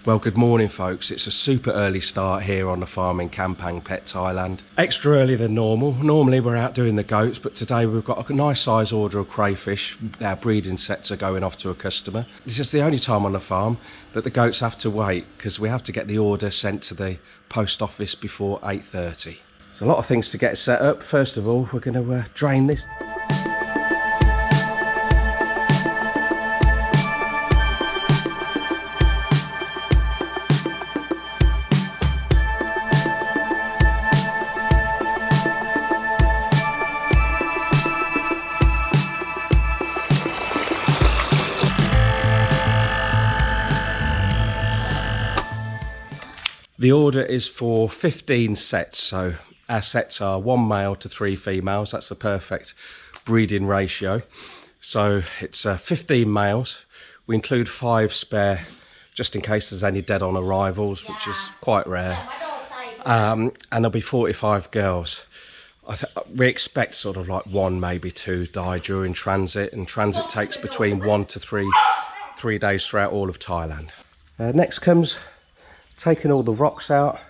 Well, good morning folks. It's a super early start here on the farm in Kampang Phet, Thailand. Extra early than normal. Normally we're out doing the goats, but today we've got a nice size order of crayfish. Our breeding sets are going off to a customer. This is the only time on the farm that the goats have to wait because we have to get the order sent to the post office before 8:30. There's a lot of things to get set up. First of all, we're going to drain this. The order is for 15 sets, so our sets are 1 male to 3 females. That's the perfect breeding ratio. So it's 15 males. We include 5 spare, just in case there's any dead on arrivals, which is quite rare. And there'll be 45 girls. We expect sort of like 1, maybe 2 die during transit, and transit takes between 1 to 3 days throughout all of Thailand. Next comes taking all the rocks out.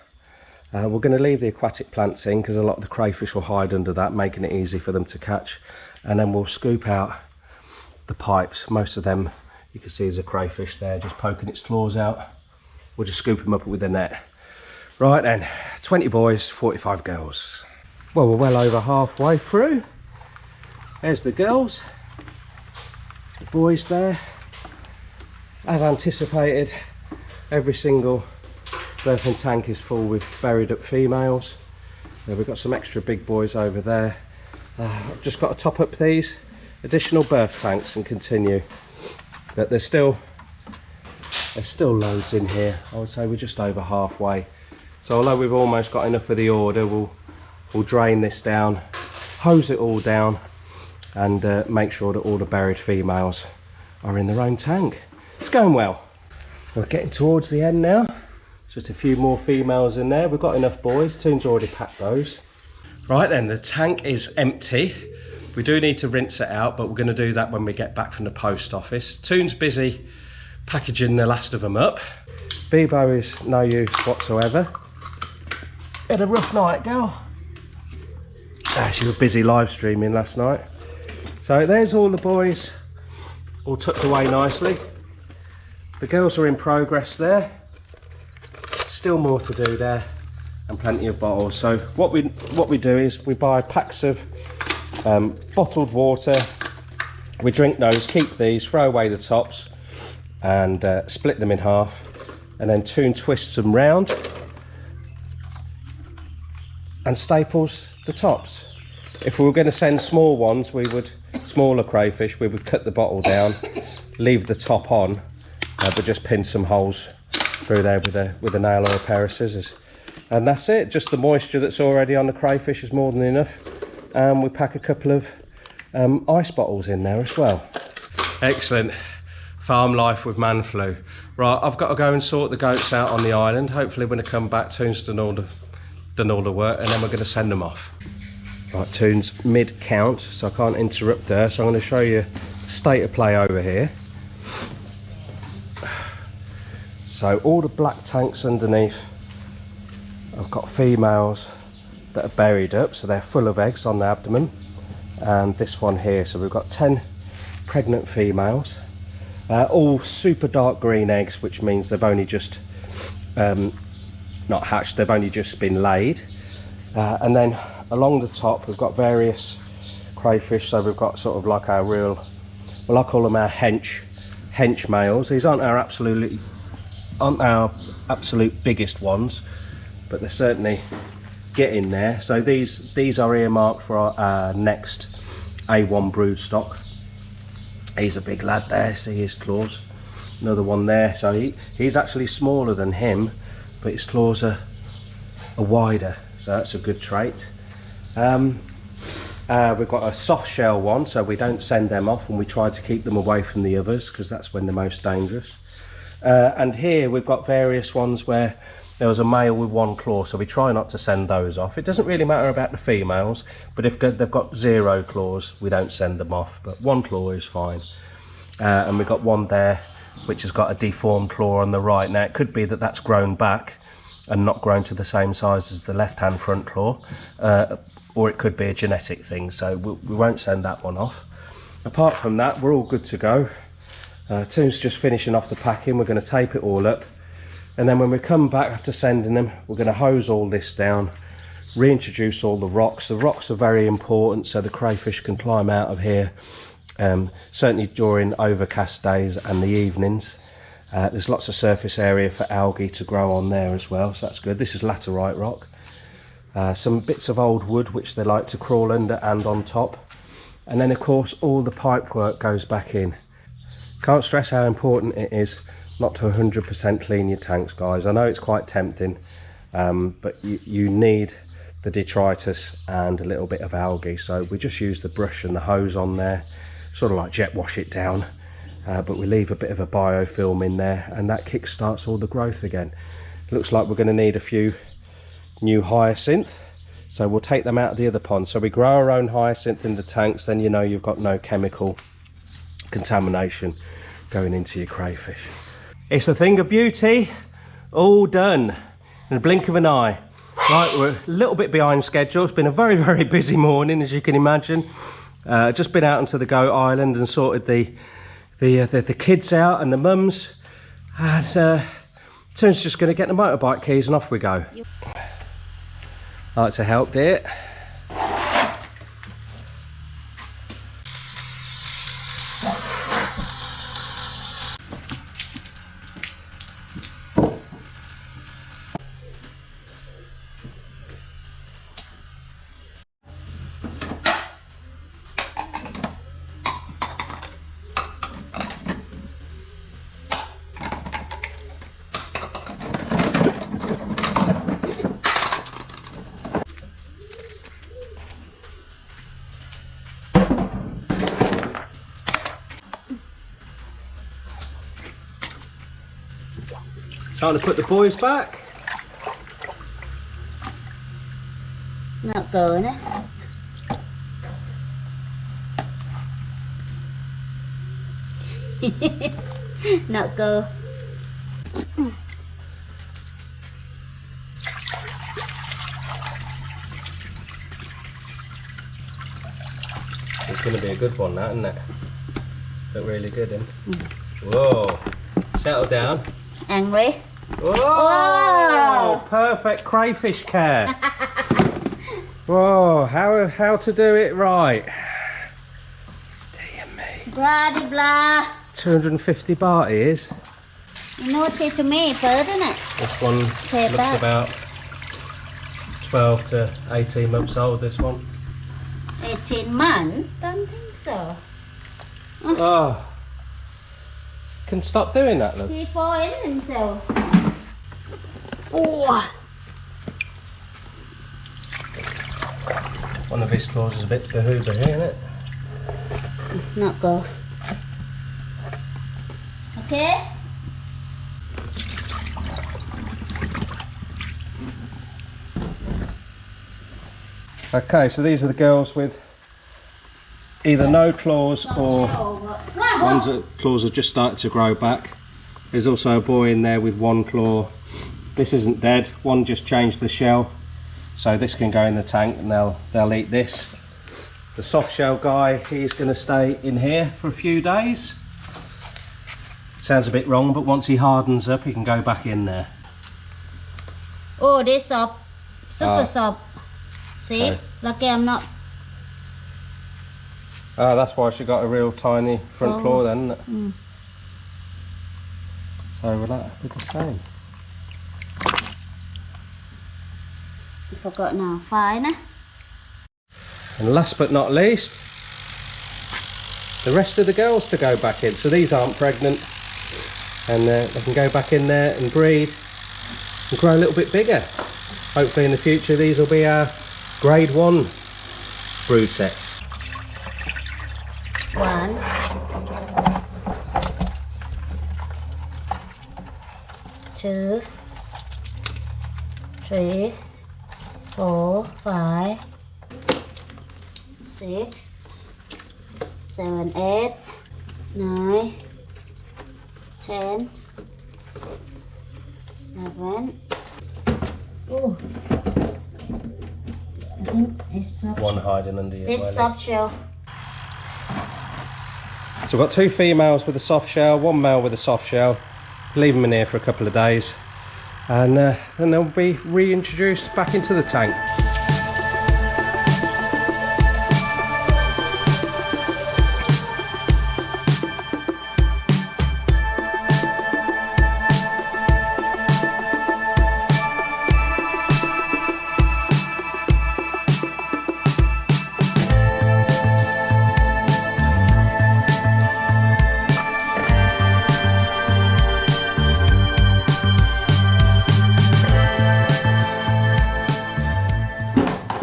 We're going to leave the aquatic plants in because a lot of the crayfish will hide under that, making it easy for them to catch. And then we'll scoop out the pipes. Most of them you can see there's a crayfish there just poking its claws out. We'll just scoop them up with a net. Right then, 20 boys, 45 girls. Well, we're well over halfway through. There's the girls, the boys there. As anticipated, every single earthen tank is full with buried up females. We've got some extra big boys over there. I've just got to top up these additional birth tanks and continue, but there's still loads in here. I would say we're just over halfway, so although we've almost got enough for the order, we'll drain this down, hose it all down, and make sure that all the buried females are in their own tank. It's going well. We're getting towards the end now. Just a few more females in there. We've got enough boys. Toon's already packed those. Right then, the tank is empty. We do need to rinse it out, but we're going to do that when we get back from the post office. Toon's busy packaging the last of them up. Bebo is no use whatsoever. Had a rough night, girl. She was busy live streaming last night. So there's all the boys, all tucked away nicely. The girls are in progress there. Still more to do there, and plenty of bottles. So what we do is we buy packs of bottled water. We drink those, keep these, throw away the tops, and split them in half, and then Toon twists them round and staples the tops. If we were going to send small ones, smaller crayfish, we would cut the bottle down, leave the top on, but just pin some holes through there with a nail or a pair of scissors, and that's it. Just the moisture that's already on the crayfish is more than enough, and we pack a couple of ice bottles in there as well. Excellent farm life with man flu. Right, I've got to go and sort the goats out on the island. Hopefully when I come back, Toon's done all the work, and then we're going to send them off. Right, Toon's mid count, so I can't interrupt there, so I'm going to show you the state of play over here. So all the black tanks underneath, I've got females that are buried up, so they're full of eggs on the abdomen. And this one here, so we've got 10 pregnant females, all super dark green eggs, which means they've only just not hatched, they've only just been laid. And then along the top we've got various crayfish, so we've got sort of like our real, well, I call them our hench males. These aren't our absolute biggest ones, but they're certainly getting there. So these are earmarked for our next A1 brood stock. He's a big lad there, see his claws. Another one there, so he's actually smaller than him, but his claws are wider, so that's a good trait. We've got a soft shell one, so we don't send them off, and we try to keep them away from the others because that's when they're most dangerous. And here we've got various ones where there was a male with 1 claw, so we try not to send those off. It doesn't really matter about the females, but if they've got 0 claws, we don't send them off, but 1 claw is fine. And we've got one there which has got a deformed claw on the right. Now it could be that that's grown back and not grown to the same size as the left hand front claw, or it could be a genetic thing, so we won't send that one off. Apart from that, we're all good to go. Toon's just finishing off the packing. We're going to tape it all up, and then when we come back after sending them, we're going to hose all this down, reintroduce all the rocks. The rocks are very important so the crayfish can climb out of here, certainly during overcast days and the evenings. There's lots of surface area for algae to grow on there as well, so that's good. This is laterite rock. Some bits of old wood which they like to crawl under and on top, and then of course all the pipe work goes back in. Can't stress how important it is not to 100% clean your tanks, guys. I know it's quite tempting, but you need the detritus and a little bit of algae, so we just use the brush and the hose on there, sort of like jet wash it down, but we leave a bit of a biofilm in there, and that kick starts all the growth again. Looks like we're going to need a few new hyacinth, so we'll take them out of the other pond. So we grow our own hyacinth in the tanks, then you know you've got no chemical contamination going into your crayfish. It's a thing of beauty, all done in a blink of an eye. Right, we're a little bit behind schedule. It's been a very, very busy morning, as you can imagine. Just been out onto the goat island and sorted the kids out and the mums, and Toon's just going to get the motorbike keys and off we go. I like to help, dear. Time to put the boys back. Not going, eh? Not go. It's going to be a good one, that, isn't it? Look really good, isn't it? Whoa! Settle down. Angry? Whoa! Oh! Perfect crayfish care. Whoa! How to do it right? Dear me. Blah de blah. 250 baht it is. You know, teach me first, isn't it? This one looks that. about 12 to 18 months old, this one. 18 months? Don't think so. Oh. Can stop doing that, look. He fall in himself. Oh. One of his claws is a bit bahoo-bahoo, isn't it? Not go. Okay? Okay, so these are the girls with either no claws or ones that claws have just started to grow back. There's also a boy in there with one claw. This isn't dead, one just changed the shell, so this can go in the tank and they'll eat this. The soft shell guy, he's going to stay in here for a few days. Sounds a bit wrong, but once he hardens up he can go back in there. Oh, this soft, super soft. See, Okay. lucky I'm not. Ah, that's why she got a real tiny front claw then, isn't it? Mm. So will that be the same? I forgot now. Fine, eh? And last but not least, the rest of the girls to go back in. So these aren't pregnant, and they can go back in there and breed and grow a little bit bigger. Hopefully in the future these will be our grade 1 brood sets. 1, 2, 3, 4, 5, 6, 7, 8, 9, 10, 11. Oh, I think it's soft. One hiding under your This belly. soft shell. So we've got 2 females with a soft shell, 1 male with a soft shell. Leave them in here for a couple of days, and then they'll be reintroduced back into the tank.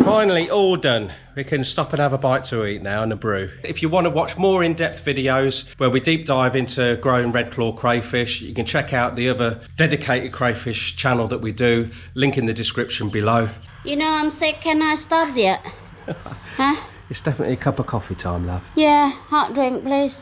Finally all done. We can stop and have a bite to eat now and a brew. If you want to watch more in-depth videos where we deep dive into growing red claw crayfish, you can check out the other dedicated crayfish channel that we do, link in the description below. You know I'm sick, can I stop yet? Huh? It's definitely a cup of coffee time, love. Yeah, hot drink please.